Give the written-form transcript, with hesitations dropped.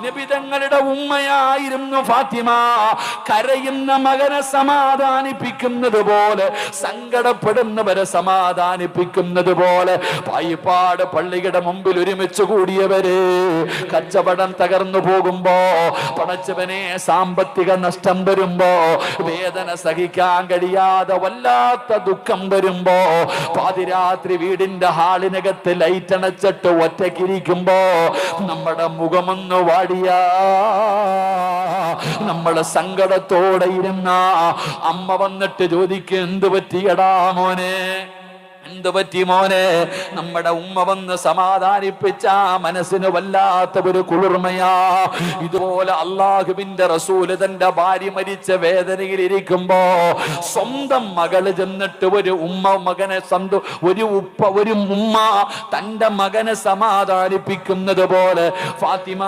നബി തങ്ങളുടെ ഉമ്മയായിരുന്നു ഫാത്തിമ. കരയുന്ന മകനെ സമാധാനിപ്പിക്കുന്നത് പോലെ, സങ്കടപ്പെടുന്നവരെ സമാധാനിപ്പിക്കുന്നത് പോലെ പായിപ്പാട് പള്ളിയുടെ മുമ്പിൽ ഒരുമിച്ച് കൂടിയവര് കച്ചവടം തകർന്നു പോകുമ്പോ, പടച്ചവനെ സാമ്പത്തിക നഷ്ടം വരുമ്പോ, വേദന സഹിക്കാൻ കഴിയാതെ വല്ലാത്ത ദുഃഖം വരുമ്പോ, പാതിരാത്രി വീടിന്റെ ഹാളിനകത്ത് ലൈറ്റ് അണച്ചിട്ട് ഒറ്റക്കിരിക്കുമ്പോ നമ്മുടെ മുഖമൊന്ന് വാടിയ, നമ്മള് സങ്കടത്തോടെ ഇരുന്ന അമ്മ വന്നിട്ട് ചോദിക്കും, എന്ത് പറ്റിയടാ മോനെ, എന്ത് പറ്റി മോനെ? നമ്മുടെ ഉമ്മ വന്ന് സമാധാനിപ്പിച്ച മനസ്സിന് വല്ലാത്ത ഒരു കുളിർമയാ. ഇതുപോലെ അള്ളാഹുവിന്റെ റസൂല് തന്റെ ഭാര്യ മരിച്ച വേദനയിൽ ഇരിക്കുമ്പോ സ്വന്തം മകള് ചെന്നിട്ട് ഒരു ഉമ്മ തന്റെ മകനെ സമാധാനിപ്പിക്കുന്നത് പോലെ ഫാത്തിമ